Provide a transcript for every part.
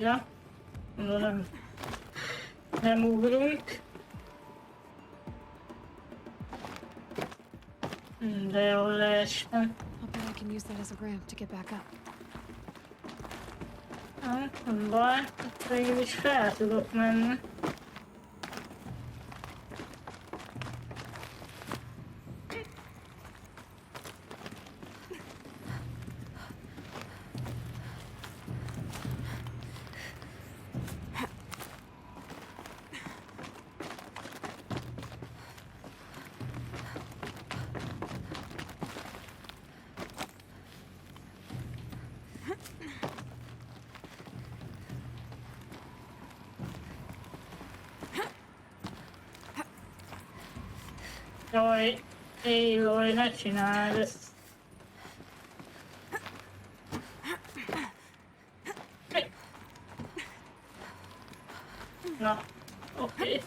Ja, nem, nem ugrunk. De jól leestem. I'll bet I can use that as a ramp to get back up. Nem baj, itt végül is fel tudok menni. Jaj, Éloy, ne csináld ezt. Na, oké.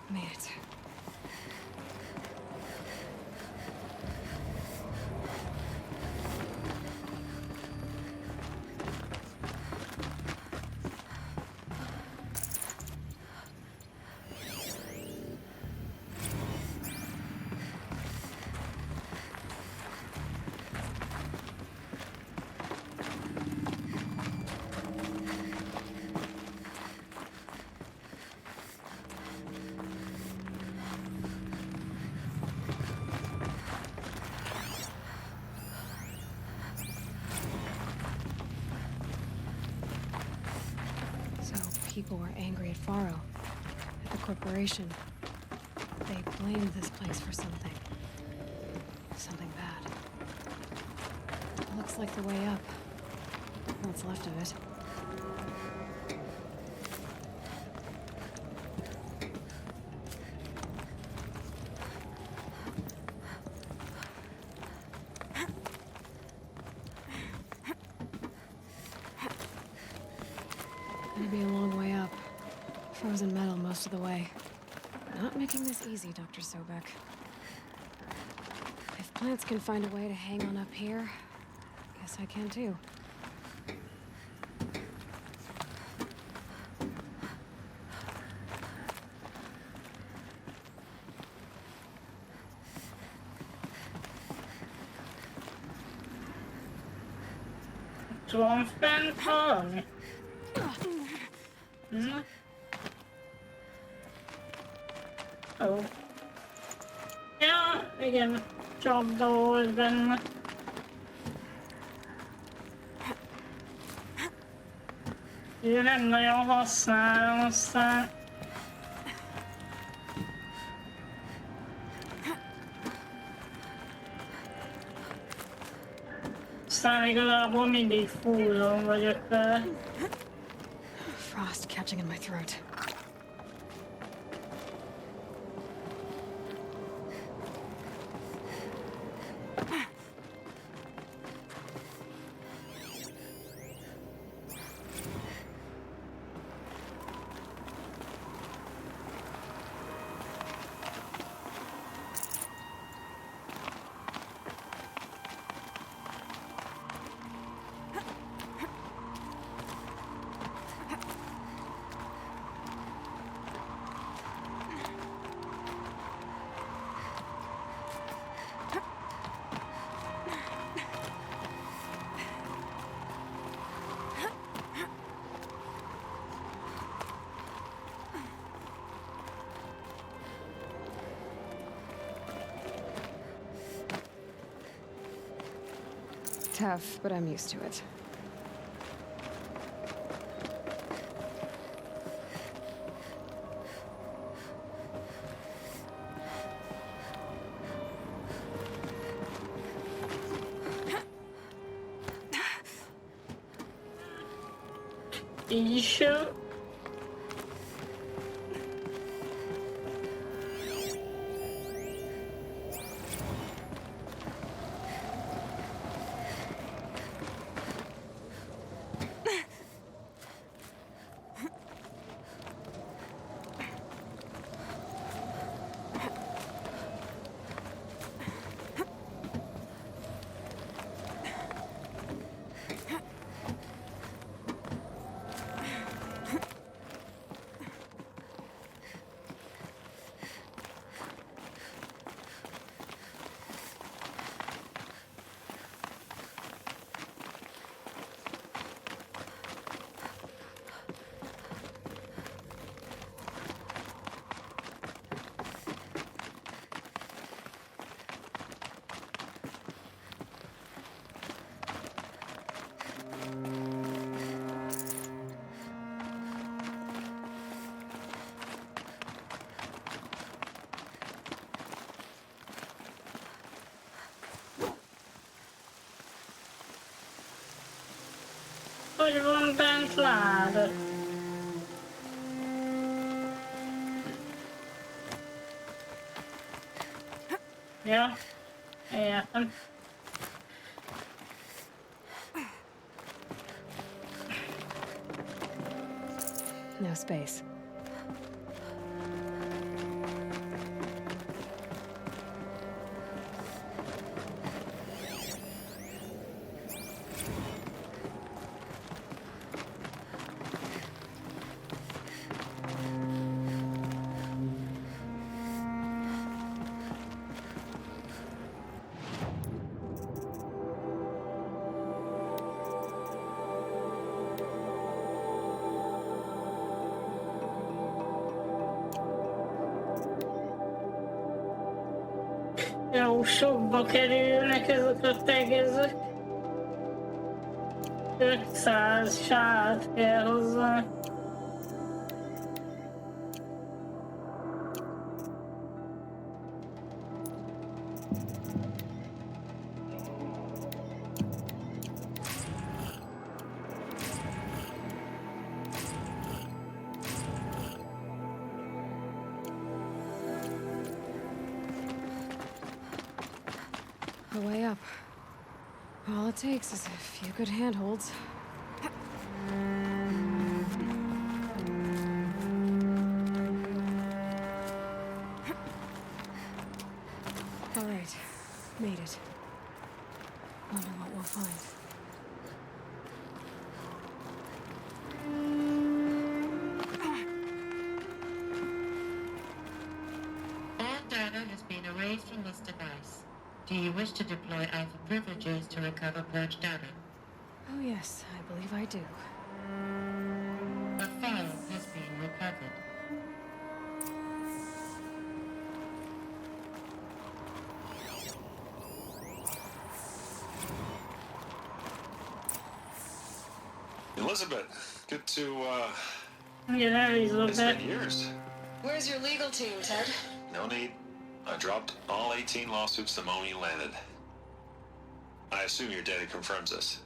Made it. People were angry at Faro, at the corporation. They blamed this place for something. Something bad. Looks like the way up. What's left of it. It'll be a long way up. Frozen metal most of the way. Not making this easy, Dr. Sobek. If plants can find a way to hang on up here, guess I can too. Van fent valami? Ó. Ja, igen, csapda volt benne. Ugye nem nagyon használom, aztán... Aztán igazából mindig fullon vagyok vele. Frost catching in my throat. Tough, but I'm used to it. Issue. hogy van bent láda. Ja, értem. No space. Jó, sokba kerülnek ezek a tegezek. 500 sát kell hozzá. A way up. All it takes is a few good handholds. All right, made it. Wonder what we'll find. All data has been erased from this device. Do you wish to deploy Alpha privileges to recover purged data? Oh yes, I believe I do. A file has been recovered. Elizabeth, good to, Ugye elhízom it's be. been years. Where's your legal team, Ted? No need. I dropped all 18 lawsuits the moment you landed. I assume your data confirms this.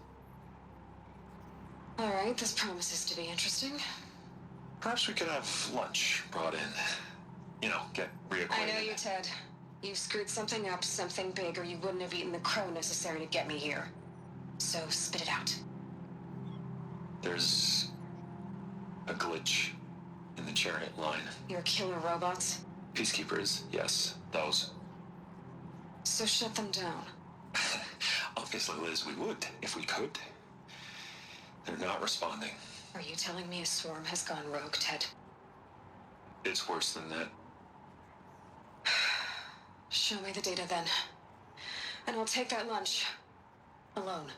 All right, this promises to be interesting. Perhaps we could have lunch brought in. You know, get reacquainted. I know you, Ted. You screwed something up, something big, or you wouldn't have eaten the crow necessary to get me here. So spit it out. There's a glitch in the chariot line. Your killer robots? Peacekeepers, yes, those. So shut them down. Obviously, Liz, we would, if we could. They're not responding. Are you telling me a swarm has gone rogue, Ted? It's worse than that. Show me the data then. And I'll take that lunch. Alone.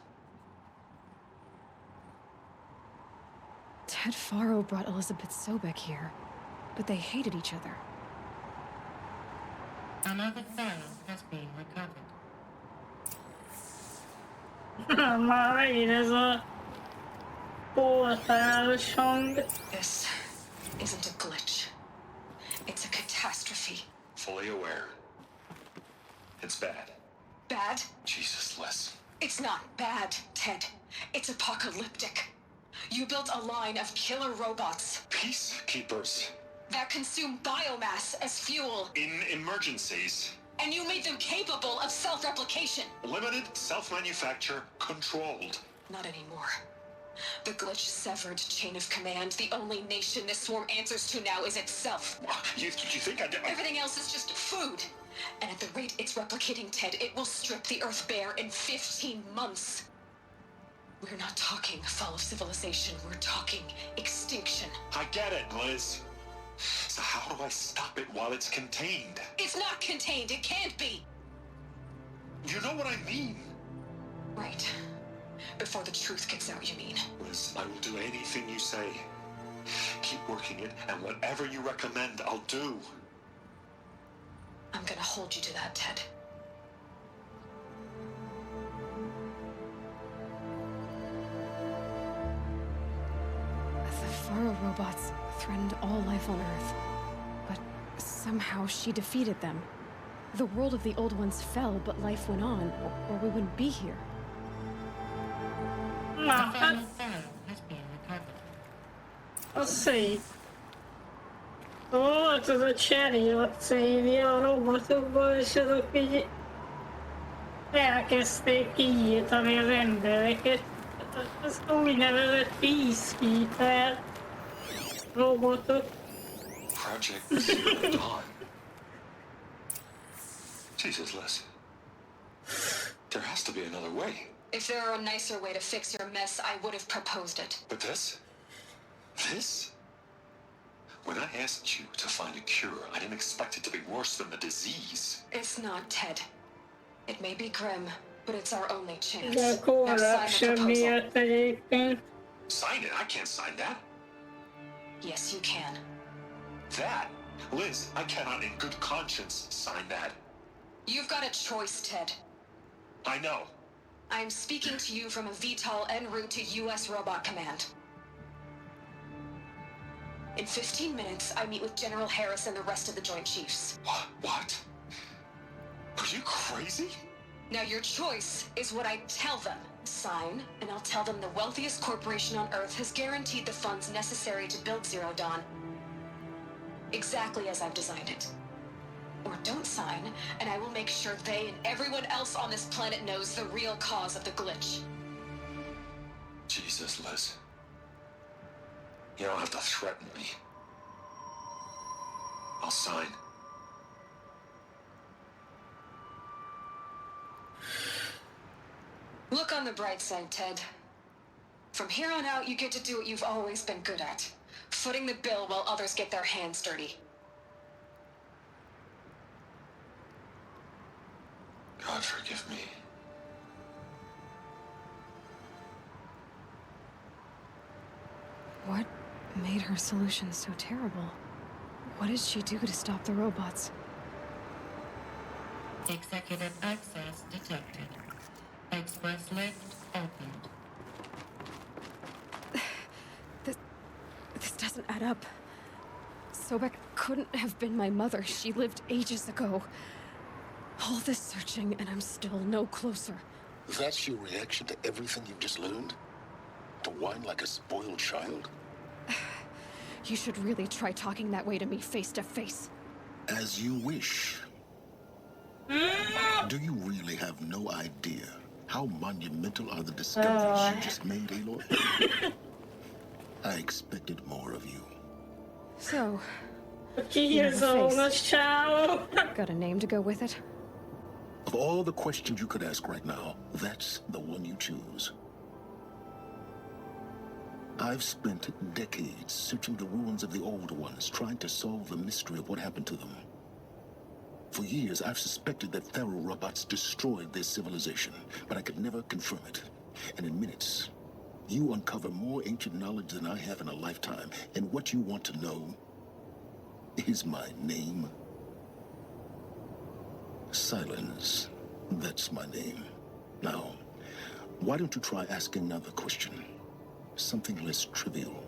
Ted Faro brought Elizabeth Sobek here, but they hated each other. Another file has been recovered. Már megint ez a portálos hang. This isn't a glitch. It's a catastrophe. Fully aware. It's bad. Bad? Jesus, Liz. It's not bad, Ted. It's apocalyptic. You built a line of killer robots Peacekeepers. that consume biomass as fuel, In emergencies. and you made them capable of self-replication. Limited, self-manufacture, controlled. Not anymore. The glitch severed chain of command. The only nation this swarm answers to now is itself. You think I... Everything else is just food. And at the rate it's replicating, Ted, it will strip the Earth bare in 15 months. We're not talking fall of civilization. We're talking extinction. I get it, Liz. So how do I stop it while it's contained? It's not contained. It can't be. You know what I mean? Right. Before the truth gets out, you mean? Liz, I will do anything you say. Keep working it, and whatever you recommend, I'll do. I'm gonna hold you to that, Ted. The Faro robots threatened all life on Earth, but somehow she defeated them. The world of the old ones fell, but life went on, or we wouldn't be here. Na, The hát final file has Azt szép. Volt az a cseréakció a robotokból, és azok így elkezdték kiírtani az embereket. Az úgynevezett peacekeeper robotok. Project Zero Dawn. Jesus, Liz. There has to be another way. If there were a nicer way to fix your mess, I would have proposed it. But this? This? When I asked you to find a cure, I didn't expect it to be worse than the disease. It's not, Ted. It may be grim, but it's our only chance. De Now sign the corruption proposal. miatt egyébként. Sign it? I can't sign that. Yes, you can. That? Liz, I cannot in good conscience sign that. You've got a choice, Ted. I know. I am speaking to you from a VTOL en route to U.S. Robot Command. In 15 minutes, I meet with General Harris and the rest of the Joint Chiefs. What? Are you crazy? Now your choice is what I tell them. Sign, and I'll tell them the wealthiest corporation on Earth has guaranteed the funds necessary to build Zero Dawn. Exactly as I've designed it. Or don't sign, and I will make sure they and everyone else on this planet knows the real cause of the glitch. Jesus, Liz. You don't have to threaten me. I'll sign. Look on the bright side, Ted. From here on out, you get to do what you've always been good at. Footing the bill while others get their hands dirty. God forgive me. What made her solution so terrible? What did she do to stop the robots? Executive access detected. Express lift opened. This doesn't add up. Sobek couldn't have been my mother. She lived ages ago. All this searching, and I'm still no closer. That's your reaction to everything you've just learned? To whine like a spoiled child? You should really try talking that way to me face to face. As you wish. Do you really have no idea how monumental are the discoveries you just made, Aloy? I expected more of you. So, Kinyomás csávó. got a name to go with it? Of all the questions you could ask right now, that's the one you choose. I've spent decades searching the ruins of the old ones, trying to solve the mystery of what happened to them. For years, I've suspected that Pharaoh robots destroyed their civilization, but I could never confirm it. And in minutes, you uncover more ancient knowledge than I have in a lifetime. And what you want to know is my name. Silence. That's my name. Now, why don't you try asking another question? Something less trivial.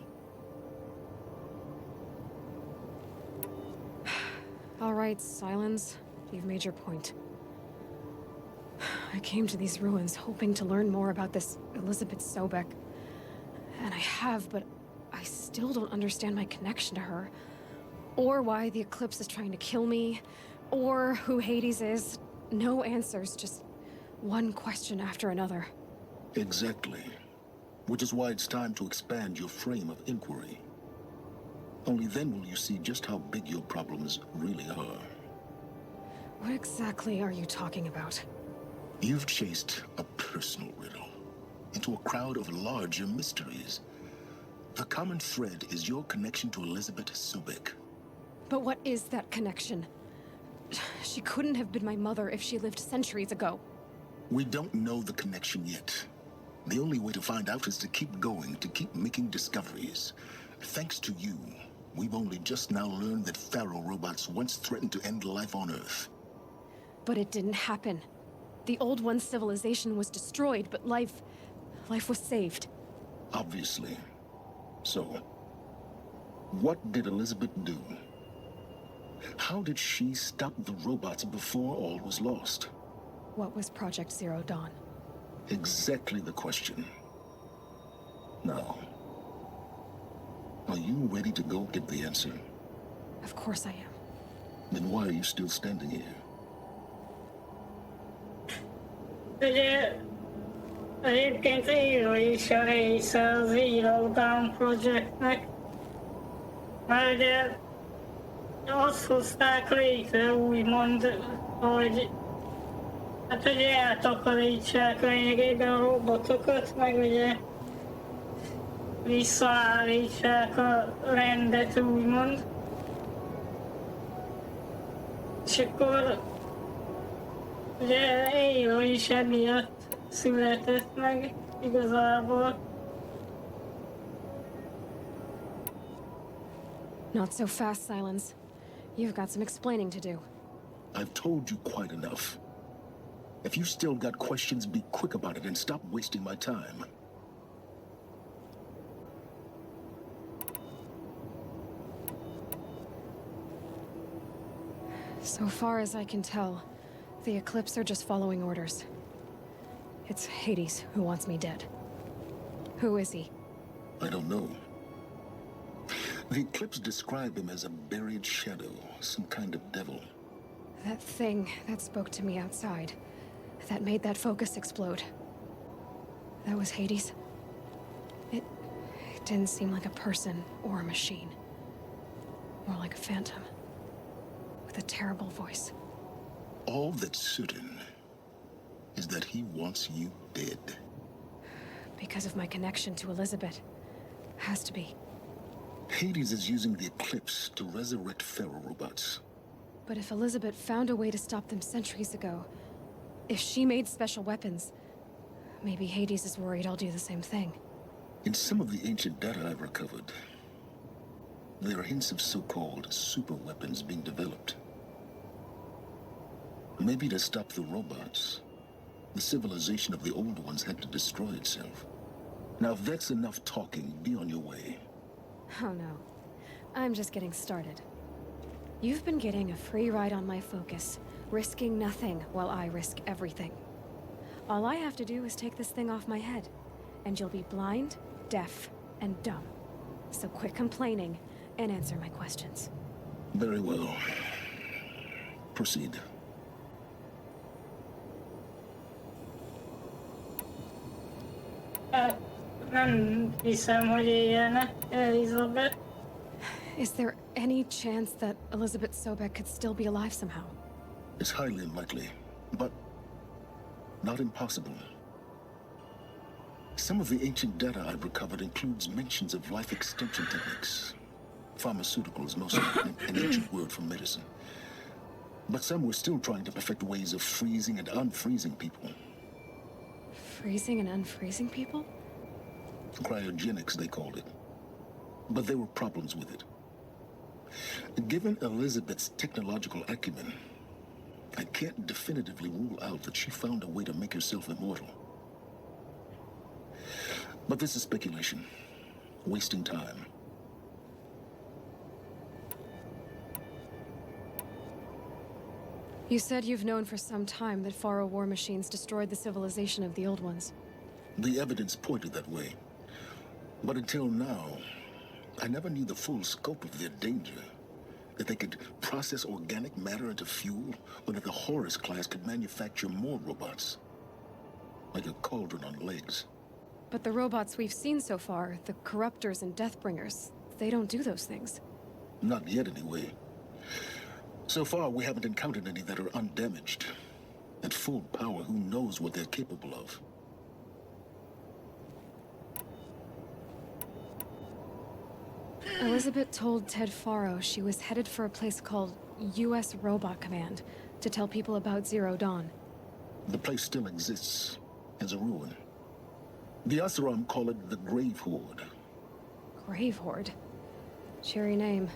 All right, Silence. You've made your point. I came to these ruins hoping to learn more about this Elizabeth Sobek. And I have, but I still don't understand my connection to her. Or why the Eclipse is trying to kill me. Or who Hades is. No answers, just one question after another. Exactly. Which is why it's time to expand your frame of inquiry. Only then will you see just how big your problems really are. What exactly are you talking about? You've chased a personal riddle into a crowd of larger mysteries. The common thread is your connection to Elizabeth Sobek. But what is that connection? She couldn't have been my mother if she lived centuries ago. We don't know the connection yet. The only way to find out is to keep going, to keep making discoveries. Thanks to you, we've only just now learned that Pharaoh robots once threatened to end life on Earth. But it didn't happen. The Old One's civilization was destroyed, but life was saved. Obviously. So, what did Elizabeth do? How did she stop the robots before all was lost? What was Project Zero Dawn? Exactly the question. Now, Are you ready to go get the answer? Of course I am. Then why are you still standing here? Ugye egyébként író is a része az Zero Dawn Projectnek, mert ugye azt hozták létre úgymond, hogy hát ugye eltakarítsák lényegében a robotokat, meg ugye visszaállítsák a rendet úgymond. És akkor ugye Élo is emiatt született meg igazából. Not so fast, Silence. You've got some explaining to do. I've told you quite enough. If you still got questions, be quick about it and stop wasting my time. So far as I can tell, the Eclipse are just following orders. It's Hades who wants me dead. Who is he? I don't know. The Eclipse describe him as a buried shadow, some kind of devil. That thing that spoke to me outside, that made that focus explode. That was Hades? It didn't seem like a person or a machine. More like a phantom. With a terrible voice. All that's certain is that he wants you dead. Because of my connection to Elizabeth. Has to be. Hades is using the Eclipse to resurrect ferrorobots. But if Elizabeth found a way to stop them centuries ago, if she made special weapons, maybe Hades is worried I'll do the same thing. In some of the ancient data I've recovered, there are hints of so-called super weapons being developed. Maybe to stop the robots, the civilization of the old ones had to destroy itself. Now, if that's enough talking, be on your way. Oh no. I'm just getting started. You've been getting a free ride on my focus, risking nothing while I risk everything. All I have to do is take this thing off my head, and you'll be blind, deaf, and dumb. So quit complaining and answer my questions. Very well. Proceed. Nem hiszem, hogy éljenek, Elizabeth. Is there any chance that Elizabeth Sobek could still be alive somehow? It's highly unlikely, but not impossible. Some of the ancient data I've recovered includes mentions of life extension techniques. Pharmaceuticals, mostly, an ancient word for medicine. But some were still trying to perfect ways of freezing and unfreezing people. Freezing and unfreezing people? Cryogenics, they called it. But there were problems with it. Given Elizabeth's technological acumen, I can't definitively rule out that she found a way to make herself immortal. But this is speculation. Wasting time. You said you've known for some time that Faro war machines destroyed the civilization of the old ones. The evidence pointed that way. But until now, I never knew the full scope of their danger. That they could process organic matter into fuel, or that the Horus class could manufacture more robots. Like a cauldron on legs. But the robots we've seen so far, the Corruptors and Deathbringers, they don't do those things. Not yet, anyway. So far, we haven't encountered any that are undamaged. At full power, who knows what they're capable of? Elizabeth told Ted Faro she was headed for a place called U.S. Robot Command to tell people about Zero Dawn. The place still exists, as a ruin. The Asuram call it the Grave Horde. Grave Horde? Cheery name.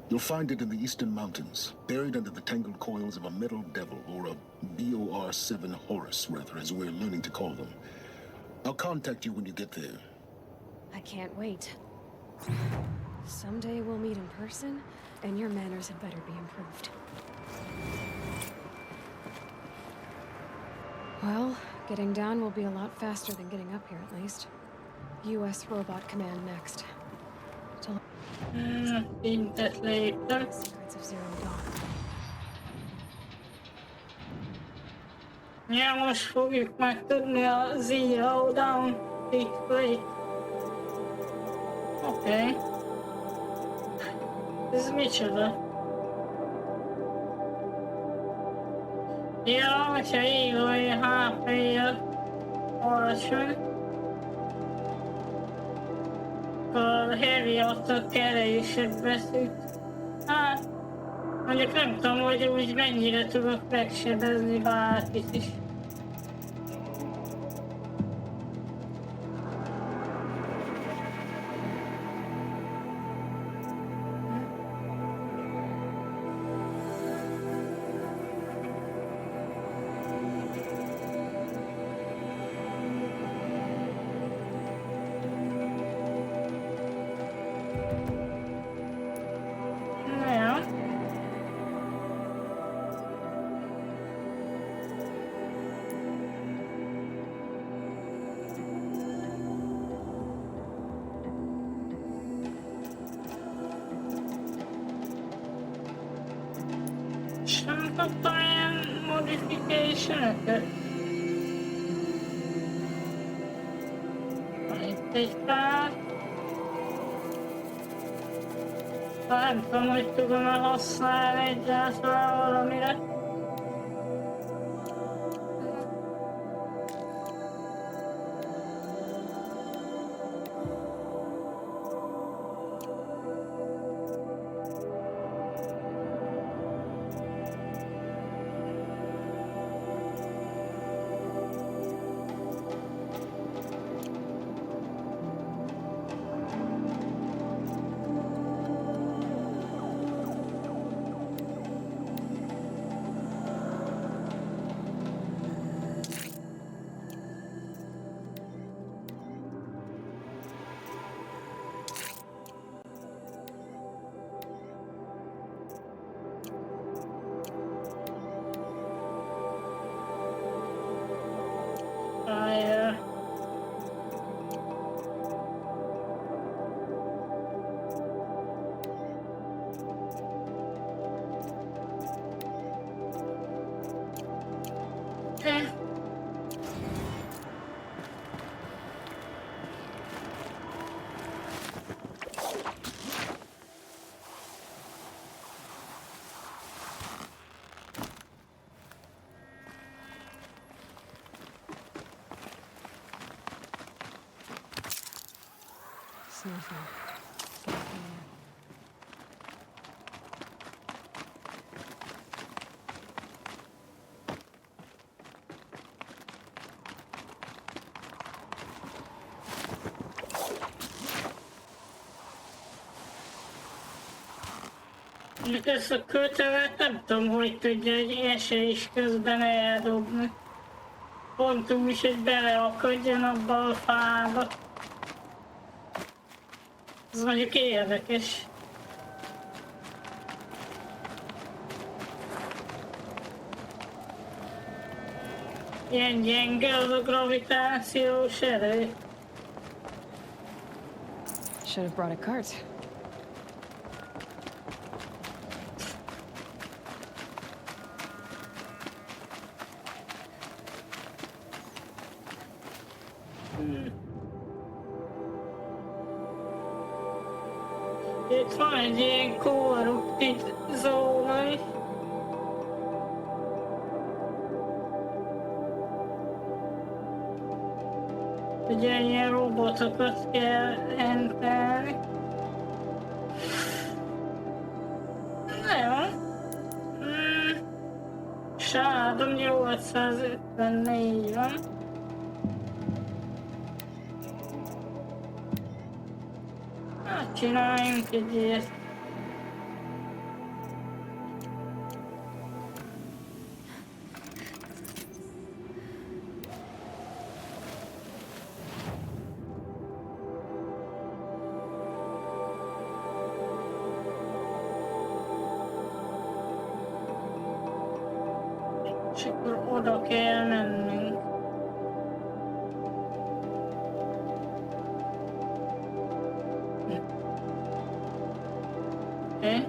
You'll find it in the eastern mountains, buried under the tangled coils of a metal devil, or a BOR-7 Horus, rather, as we're learning to call them. I'll contact you when you get there. I can't wait. Someday we'll meet in person, and your manners had better be improved. Well, getting down will be a lot faster than getting up here, at least. U.S. Robot Command next. Szintet léptem. Secrets of Zero Dawn. Ja, most fogjuk megtudni a Zero Dawn titkait. Oké. Ez micsoda? Ja, hogyha írói HP-ja alacsony, akkor Harriot kerülések beszűk. Hát, mondjuk nem tudom, hogy úgy mennyire tudok megsebezni bárkit is. Ja. Sem kaptam ilyen modification-öket. Van itt egy pár. Nem tudom, hogy tudom-e használni egyáltalán valamire. Snowfall. Ezt a kötelet nem tudom, hogy tudja egy esés közben eldobni. Pont úgy, hogy beleakadjon abba a fába. Ez mondjuk érdekes. Ilyen gyenge az a gravitációs erő. Should have brought a cart. Itt van egy ilyen korruptív zóna is. Ugye ilyen robotokat kell entelni. Na jó. Sádom 854 van. Hát csináljunk egy ilyet. És akkor oda kell mennünk. Okay.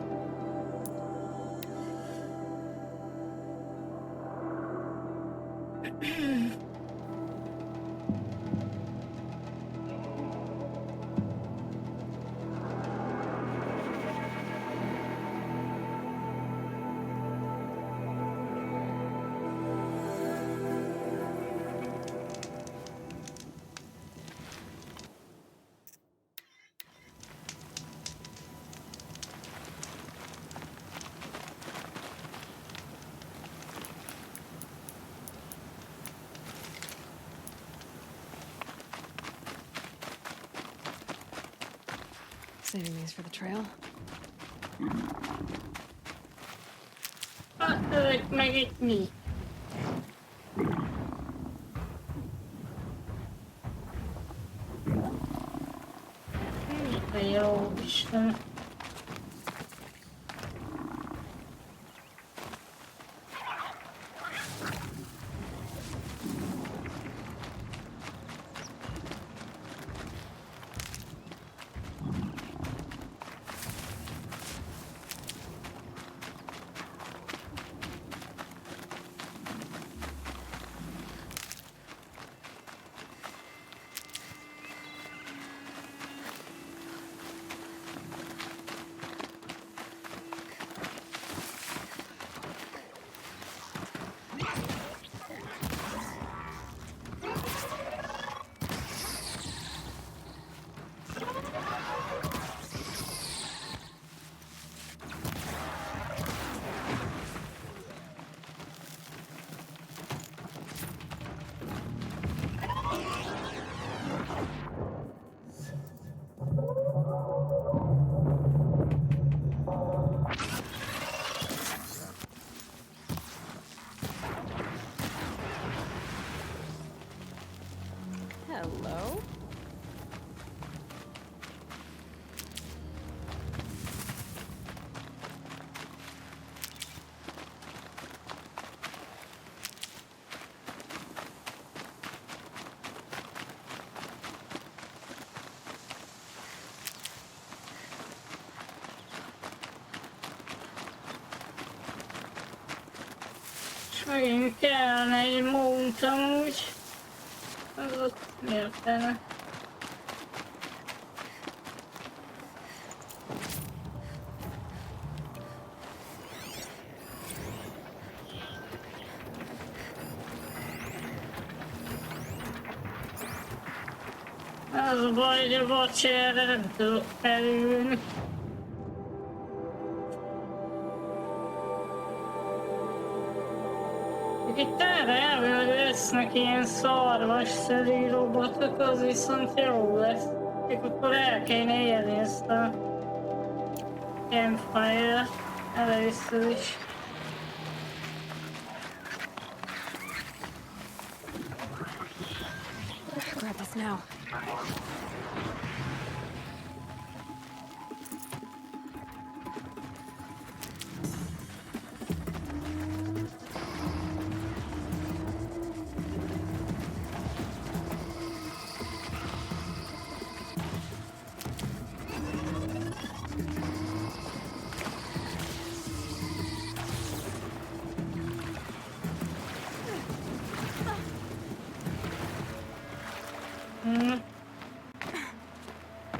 Saving these for the trail. Hát, meg itt mi? De jó Isten. Hello? És megint kellene egy mónt amúgy. Az ott értene. Az a baj, hogy a vacserre nem tudok felülni. Itt erre elvileg lesznek ilyen szarvasszerű robotok, az viszont jó lesz. Csak akkor el kéne érni ezt a campfire-t először is. Grab this now.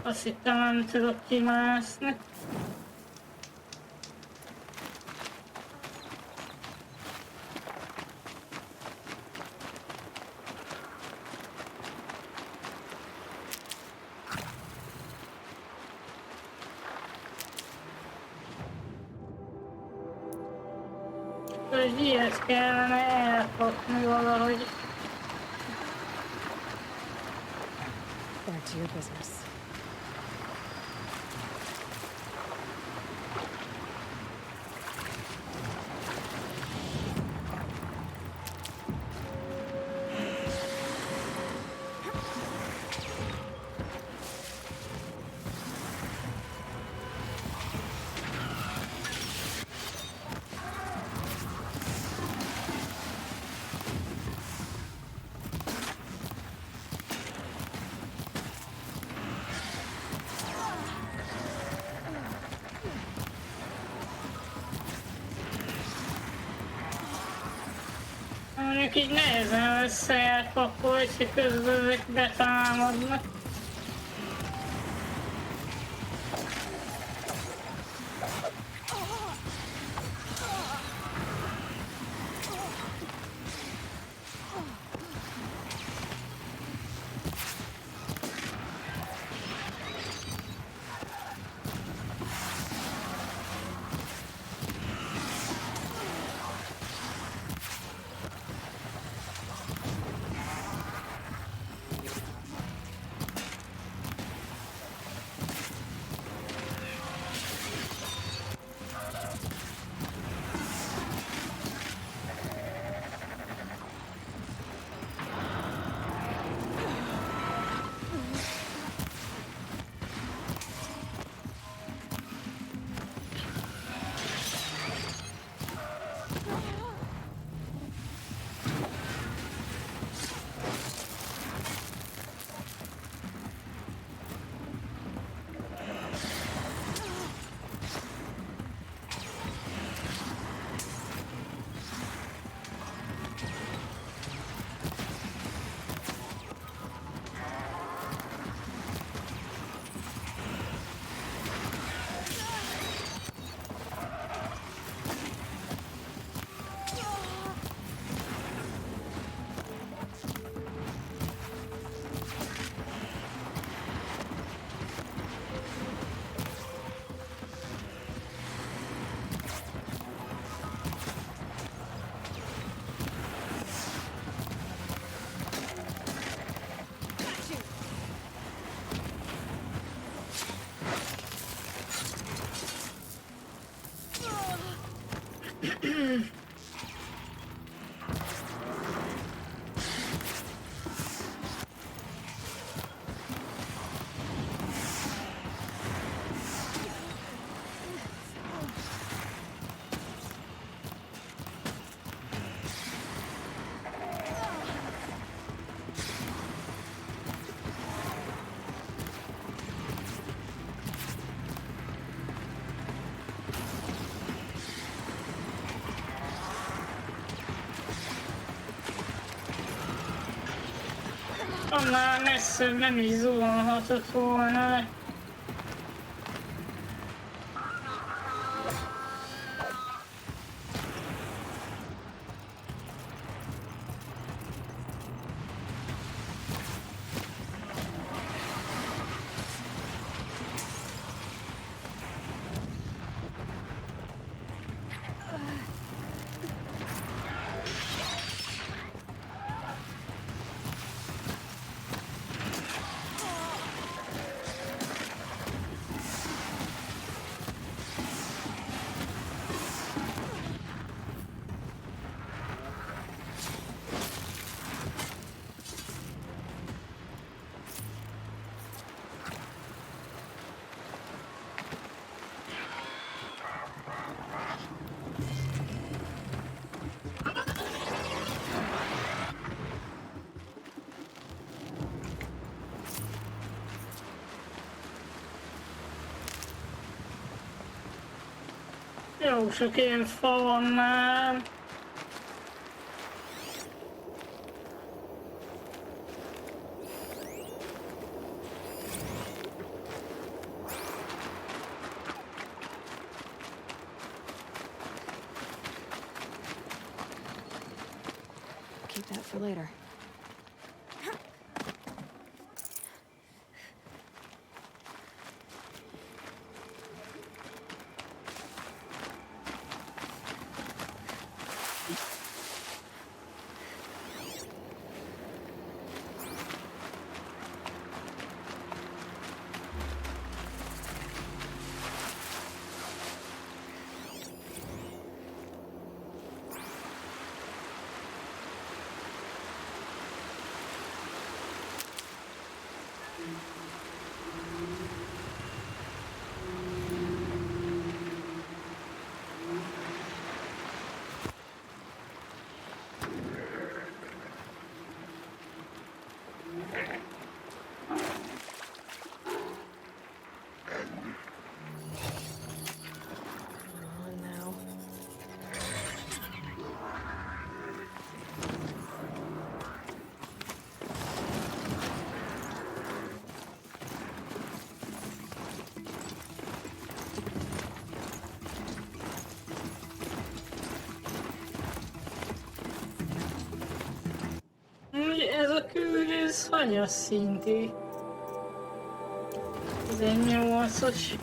Azt hittem, nem tudok kimászni. Hogy ilyet kellene elfogni valahogy. Back to your business. csak így nehezen összepakolj, és közben ezek betámadnak. Annál messzebb nem is zuhanhatott volna. Jó sok ilyen fa van már. Keep that for later. a külrész hanyas szintű? 18-os.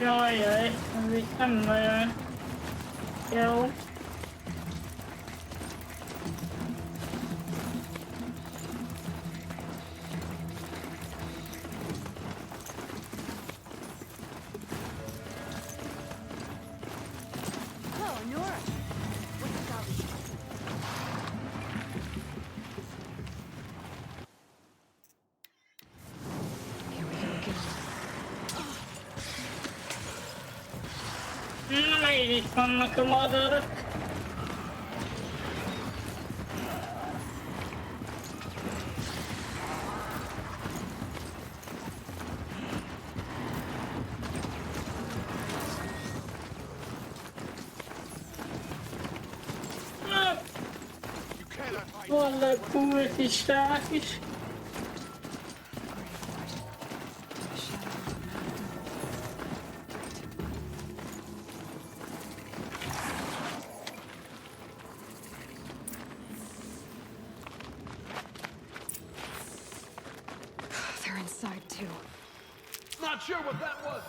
Jajjaj, ez itt nem nagyon jó. Na, megint itt vannak a madarak. Vannak kultisták is. They're inside too. Not sure what that was.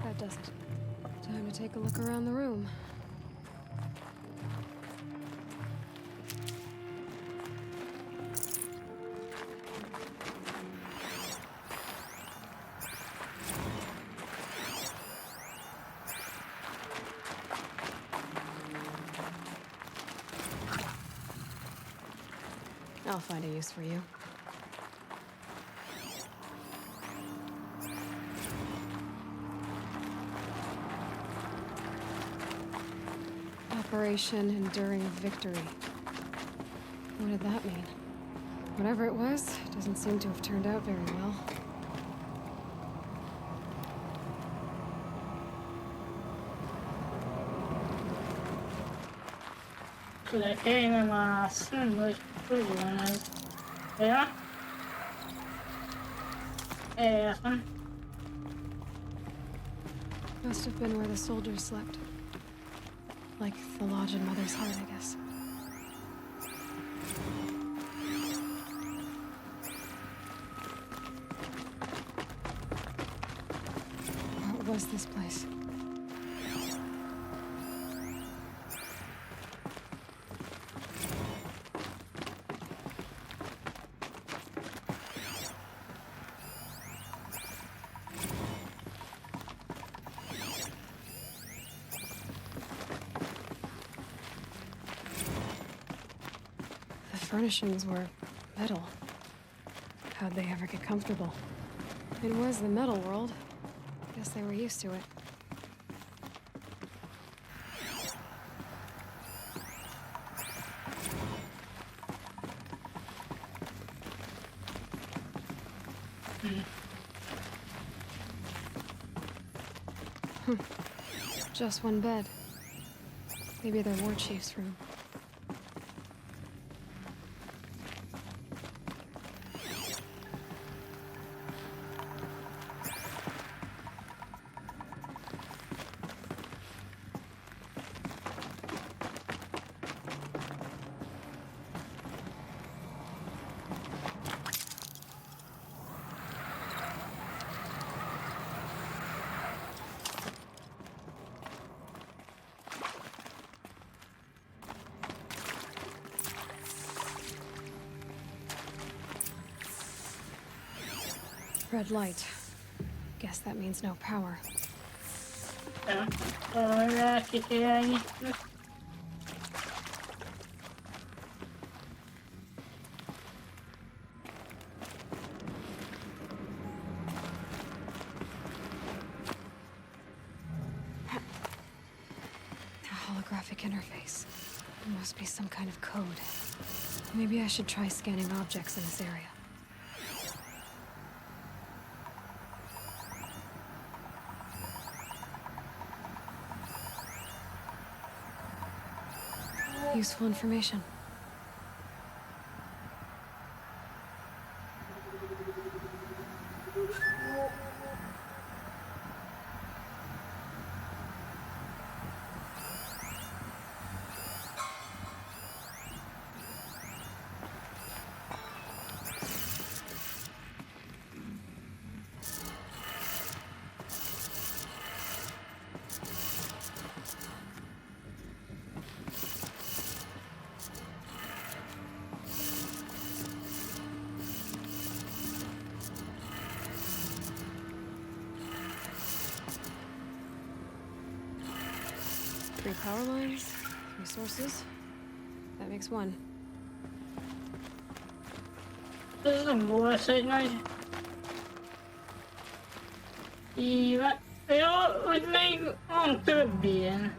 That does it. Time to take a look around the room. I'll find a use for you. Operation Enduring Victory. What did that mean? Whatever it was, it doesn't seem to have turned out very well. Le kéne mászni, vagy hogy van ez? Ja? Értem. Must have been where the soldiers slept. Like the lodge in Mother's heart, I guess. What was this place? The furnishings were metal. How'd they ever get comfortable? It was the metal world. Guess they were used to it. Just one bed. Maybe their war chief's room. Red light. Guess that means no power. Arra ki kell nyitni. A holographic interface. It must be some kind of code. Maybe I should try scanning objects in this area. Useful information. Three power lines, 3 sources. That makes 1. Ez nem volt egy nagy... Íve... Ja, hogy még van több ilyen.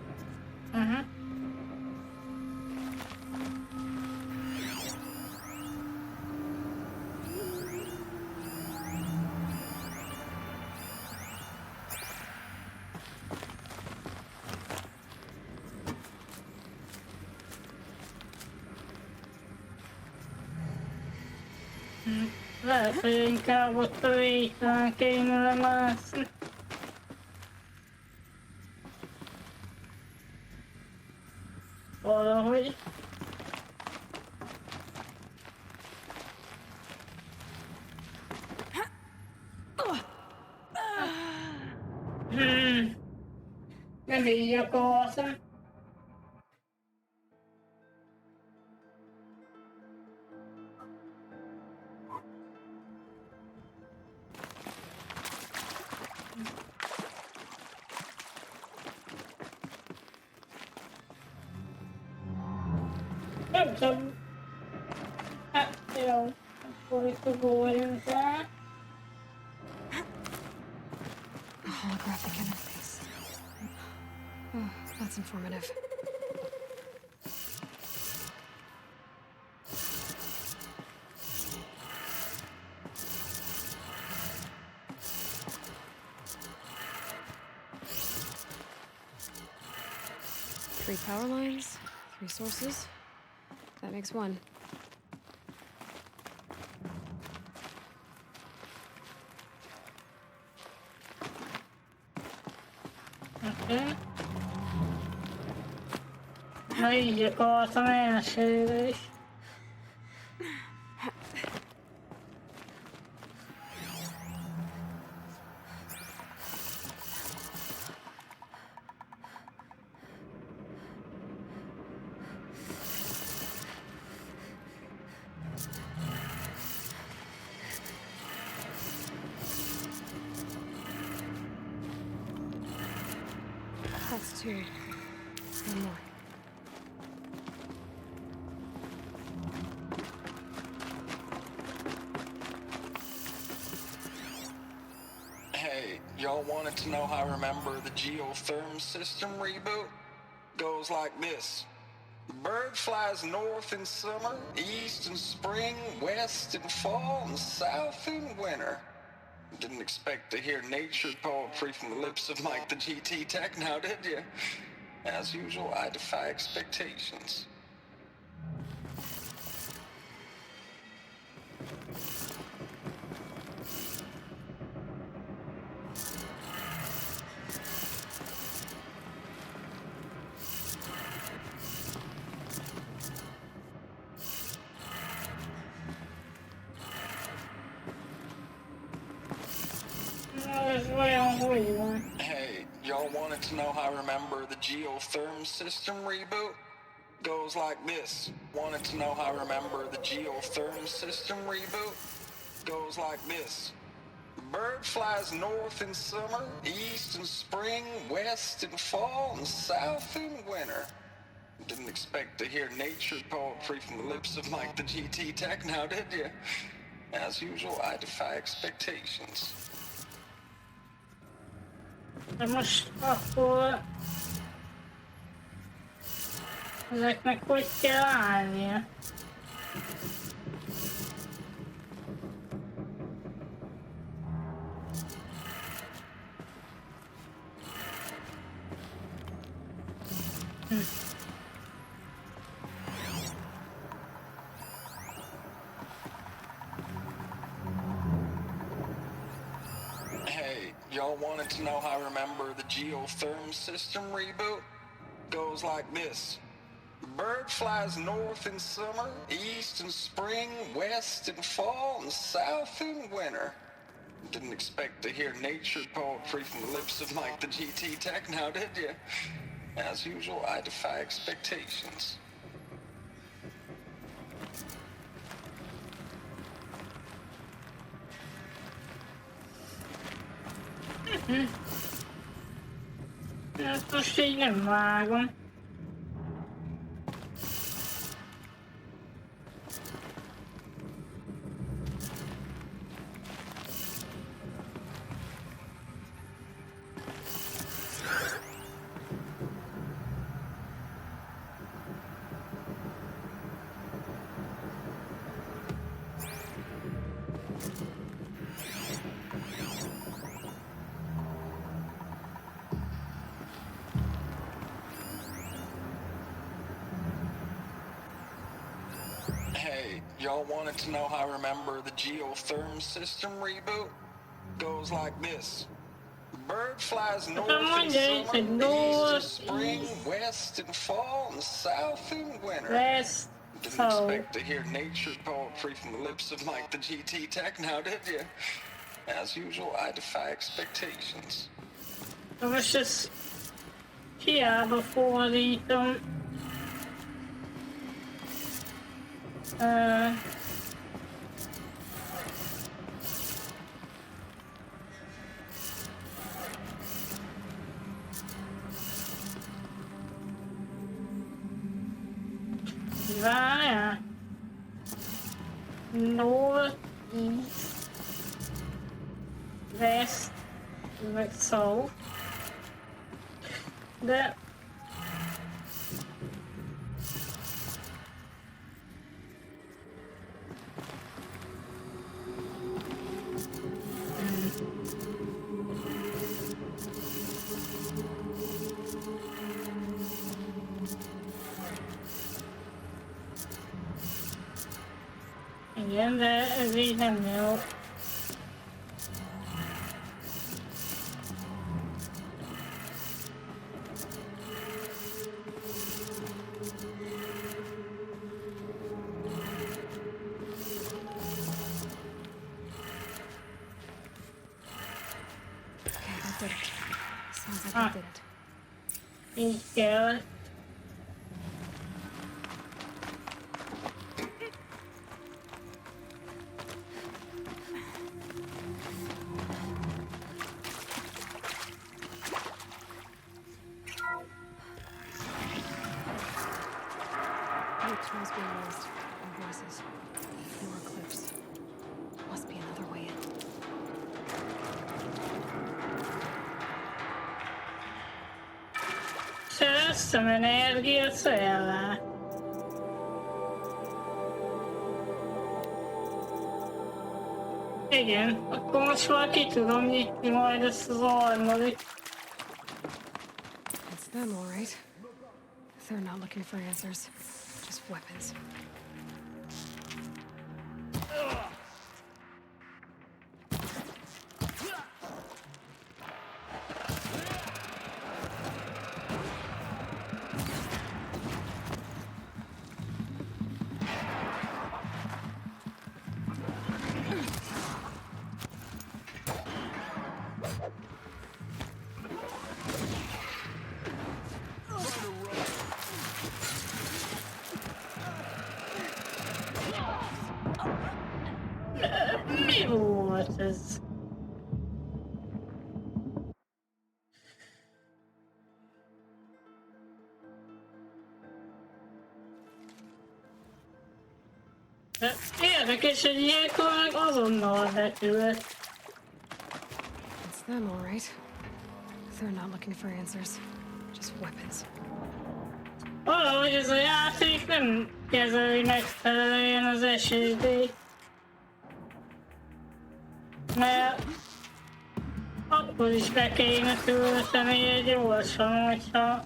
Lehet, hogy inkább ott a végtelen kéne lemászni. Valahogy. Nem így akartam. Nem tudom. Hát jó, akkor itt ugorjunk rá. A holographic interface. Oh, that's informative. Three power lines, 3 sources. That makes 1. Oké. Na így akartam elsőre is. That's 2. 1 more. Hey, y'all wanted to know how I remember the geotherm system reboot? Goes like this. The bird flies north in summer, east in spring, west in fall, and south in winter. Didn't expect to hear nature poetry from the lips of Mike the GT Tech now, did you? As usual, I defy expectations. Hey, y'all wanted to know how I remember the geotherm system reboot? Goes like this. Wanted to know how I remember the geotherm system reboot? Goes like this. The bird flies north in summer, east in spring, west in fall, and south in winter. Didn't expect to hear nature poetry from the lips of Mike the GT Tech now, did you? As usual, I defy expectations. De most akkor ezeknek hogy kell állnia? Hey, y'all wanted to know how I remember the geotherm system reboot? Goes like this. Bird flies north in summer, east in spring, west in fall, and south in winter. Didn't expect to hear nature poetry from the lips of Mike the GT Tech now, did you? As usual, I defy expectations. Ezt most így nem vágom. Hey, y'all wanted to know how I remember the geotherm system reboot? Goes like this. Bird flies north in mondja, summer, hogy north, east in spring, east. west in fall, and south in winter. West, Didn't south. expect to hear nature poetry from the lips of Mike the GT Tech now, did you? As usual, I defy expectations. Na most ezt hiába fordítom. Várjál. North, east, west, vagy south. De igen, de ez így nem jó. Okay, that did it. Sounds like I did it. Így kell. Luke's was being raised. More voices. More cliffs. Must be another way in. Szereztem energiacellát. Igen, akkor most már ki tudom nyitni majd ezt az harmadik. It's them, all right. They're not looking for answers. Just weapons. Mi volt ez? De érdekes, hogy ilyenkor meg azonnal betűlt. It's them, all right. They're not looking for answers, just weapons. Valahogy ez a játék nem kezeli megfelelően az SSD-t. Mert akkor is be kéne tölteni egy gyorsan, hogyha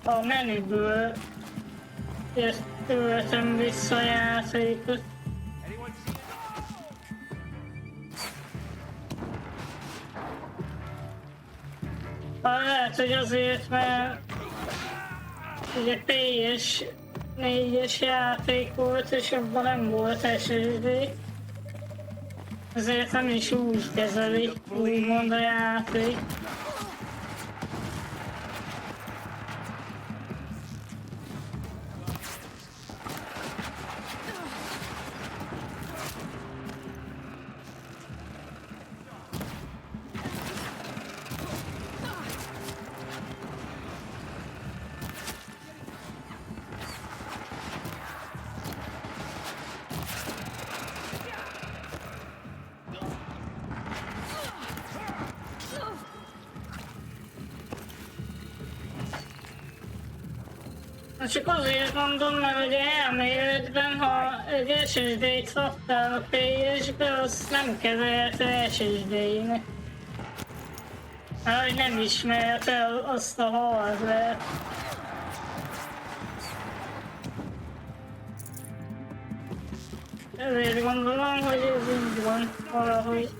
a menüből töltöm vissza a játékot. Lehet, hogy azért, mert ugye PS 4-es játék volt, és abban nem volt SSD. Ezért nem is úgy kezeli, úgymond a játék. Csak azért mondom, mert ugye elméletben, ha egy SSD-t raktál a PS-be, azt nem kezelte SSD-nek. Hogy nem ismerte azt a hardware-t. Ezért gondolom, hogy ez így van valahogy.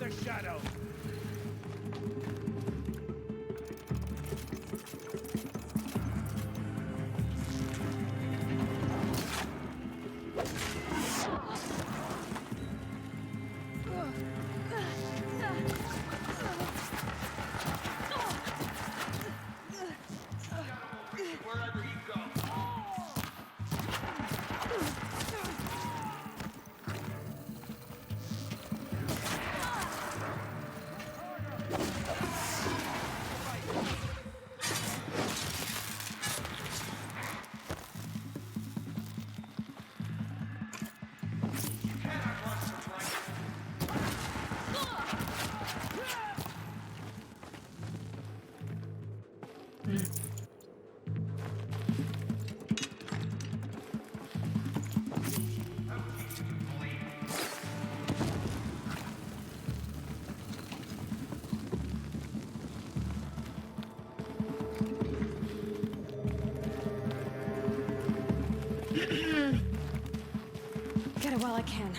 Get it while I can.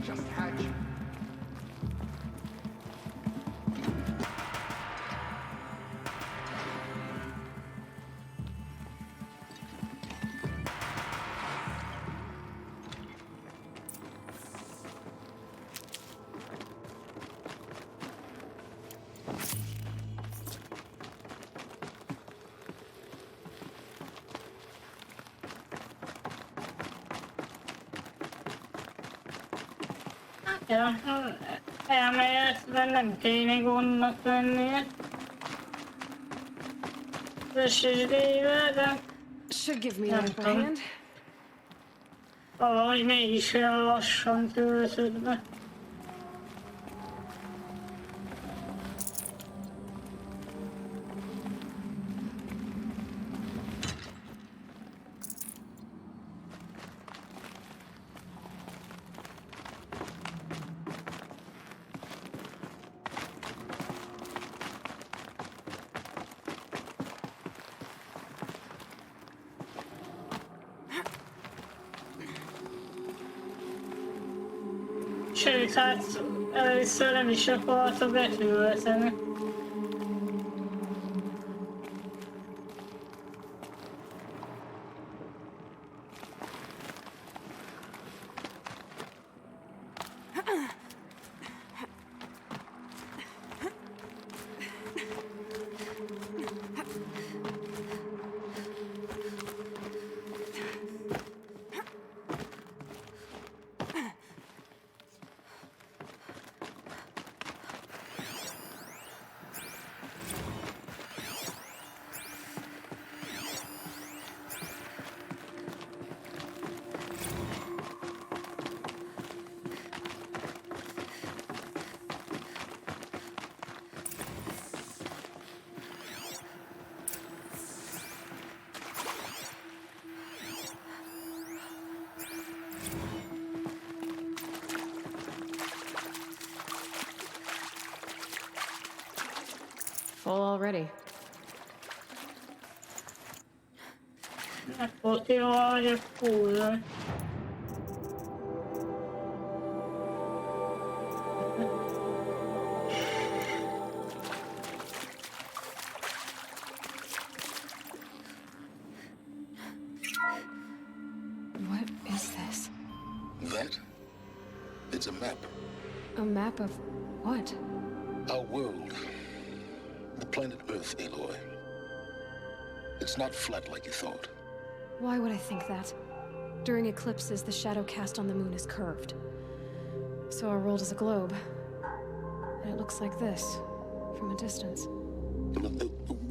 Just hatch. Ja, elméletben nem kéne gondnak lennie. Az SSD-vel, de Should give me nem an upper tudom. hand. Valahogy mégis olyan lassan töltött be. Sőt, hát először nem is akarta betölteni. Full already. Poteva vagyok full. What is this? That? It's a map. A map of what? Our world. The planet Earth, Aloy. It's not flat like you thought. Why would I think that? During eclipses, the shadow cast on the moon is curved. So our world is a globe. And it looks like this, from a distance.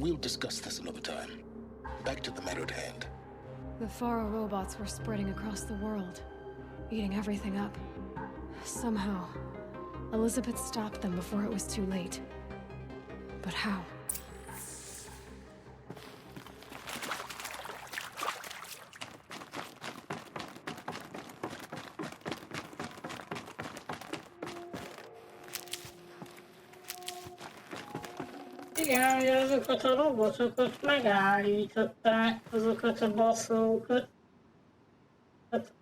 We'll discuss this another time. Back to the matter at hand. The Faro robots were spreading across the world, eating everything up. Somehow, Elizabeth stopped them before it was too late. But how? Igen, ugye azokat a robotokat megállították, azokat a baszókat. Hát,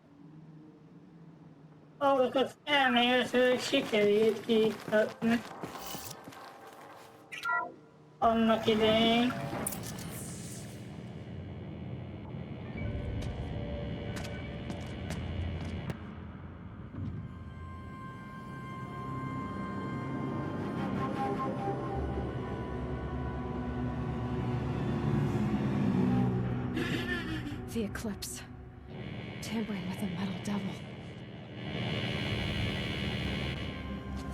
azokat elméletileg sikerült kiiktatni. Annak idején. The eclipse. Tampering with a metal devil.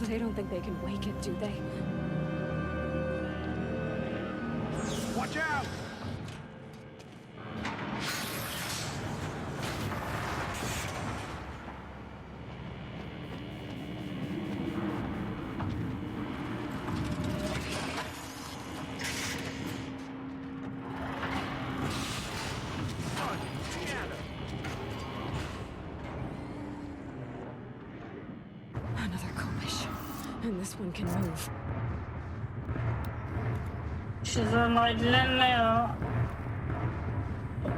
They don't think they can wake it, do they? Watch out! Another Komish. And this one can move. És ez a nagy lenne a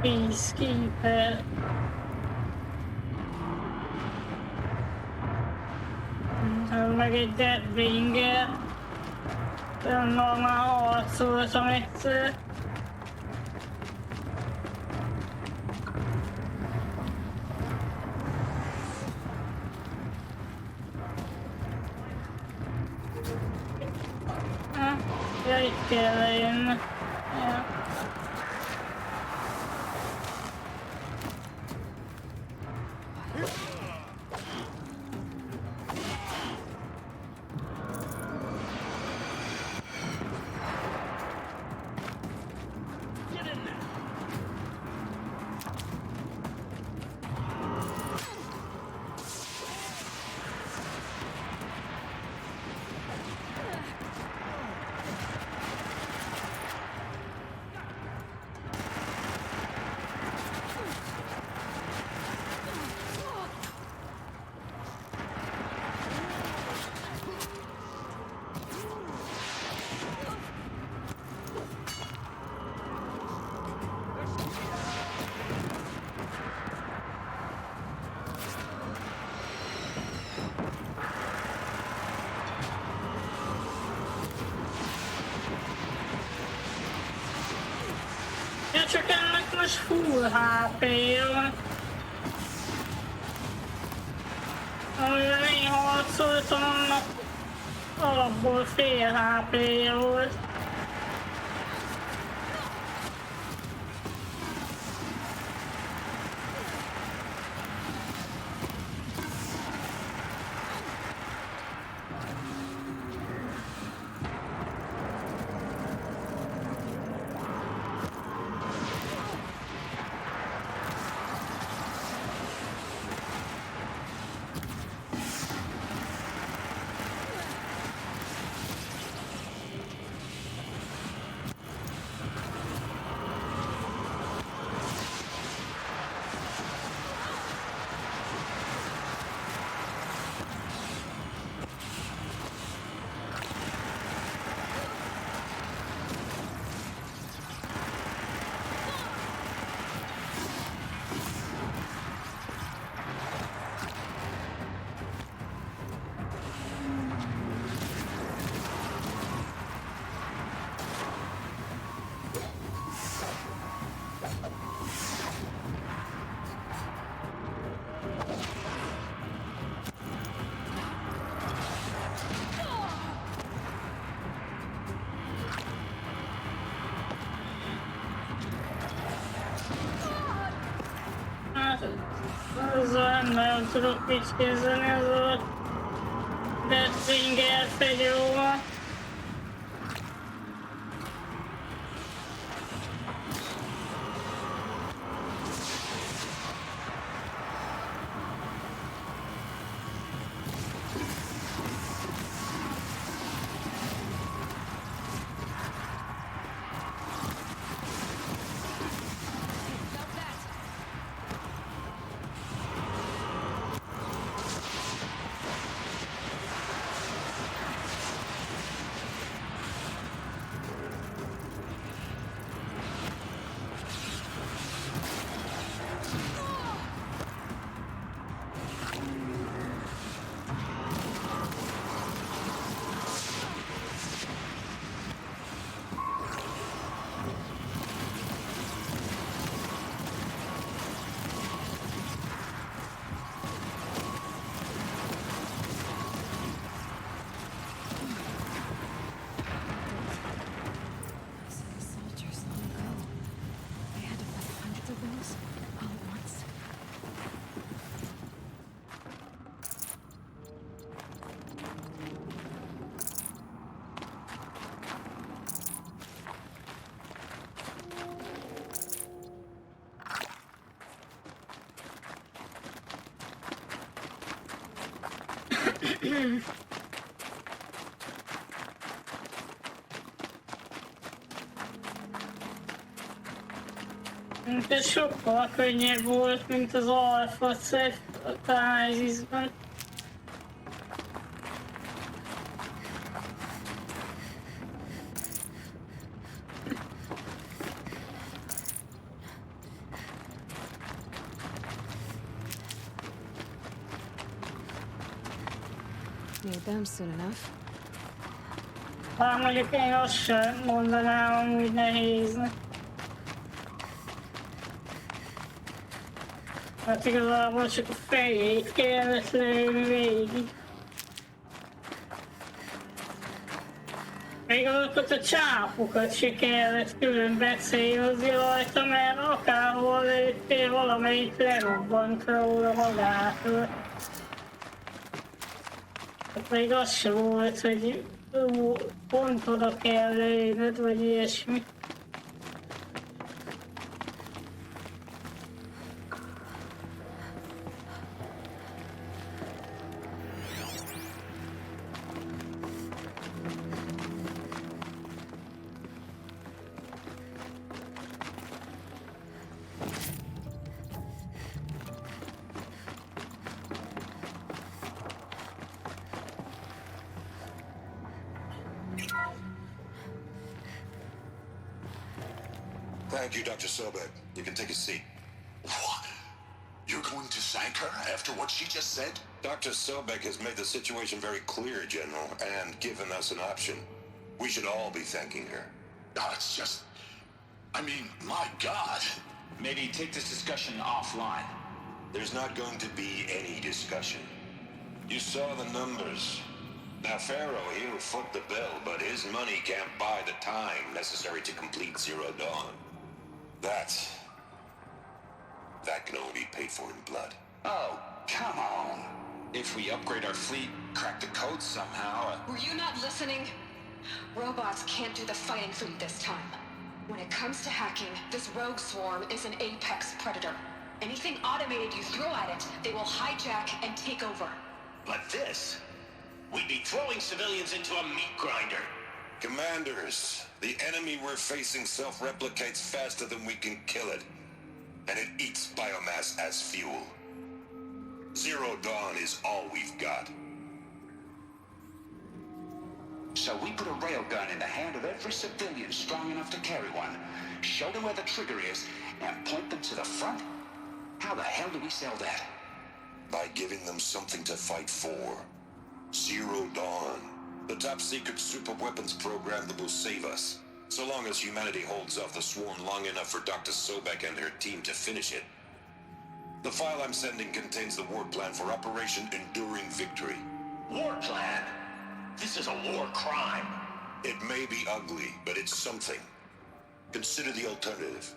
Peacekeeper. Meg egy Deathbringer. Önnal már harcoltam egyszer. Ja, itt kell lejönni. Ja. Ja, csak ennek most full HP-ja. Amivel én harcoltam, annak alapból fél HP-ja volt. ezzel nem nagyon tudok mit kezdeni ezzel a Deathbringer fegyóval. Ez sokkal könnyebb volt, mint az alfa Tázisban. Need them soon enough. Hát mondjuk én azt sem mondanám, hogy nehéznek. Hát igazából csak a fejét kellett lőni végig. Még azokat a csápokat se kellett külön becélozni rajta, mert akárhol lőttél, valamelyik lerobbant róla magától. Hát még az se volt, hogy pont oda kell lőnöd, vagy ilyesmi. Thank you, Dr. Sobek. You can take a seat. What? You're going to thank her after what she just said? Dr. Sobek has made the situation very clear, General, and given us an option. We should all be thanking her. No, it's just... I mean, my God. Maybe take this discussion offline. There's not going to be any discussion. You saw the numbers. Now, Pharaoh, he'll foot the bill, but his money can't buy the time necessary to complete Zero Dawn. That can only be paid for in blood. Oh, come on. If we upgrade our fleet, crack the code somehow... Were you not listening? Robots can't do the fighting for you this time. When it comes to hacking, this rogue swarm is an apex predator. Anything automated you throw at it, they will hijack and take over. But this? We'd be throwing civilians into a meat grinder. Commanders, the enemy we're facing self-replicates faster than we can kill it. And it eats biomass as fuel. Zero Dawn is all we've got. So we put a railgun in the hand of every civilian strong enough to carry one, show them where the trigger is, and point them to the front? How the hell do we sell that? By giving them something to fight for. Zero Dawn. The top-secret super-weapons program that will save us. So long as humanity holds off the swarm long enough for Dr. Sobek and her team to finish it. The file I'm sending contains the war plan for Operation Enduring Victory. War plan? This is a war crime. It may be ugly, but it's something. Consider the alternative.